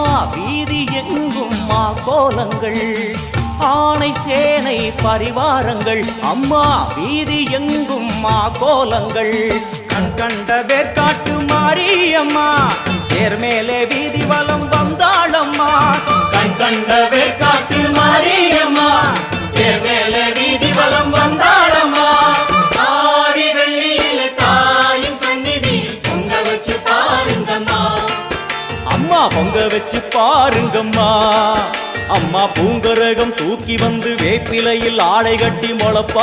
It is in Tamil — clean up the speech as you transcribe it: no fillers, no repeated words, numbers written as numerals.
அம்மா வீதி எங்கும் மா கோலங்கள், ஆணை சேனை பரிவாரங்கள். அம்மா வீதி எங்கும் மா கோலங்கள், கண் கண்ட வேற்காட்டு மாரியம்மா தேர் மேலே வீதி வலம் வந்தாளம்மா. கண் கண்ட வேற்காட்டு மாரியம்மா தேர் மேலே வீதி வலம் வந்தாளம்மா. ஆடி வெள்ளியில தாயின் சந்நிதி பொங்க வச்சு பாருங்கம்மா. அம்மா பொங்க வச்சு பாருங்கம்மா. அம்மா பூங்கரகம் தூக்கி வந்து வேப்பிலையில் ஆடை கட்டி முளப்பா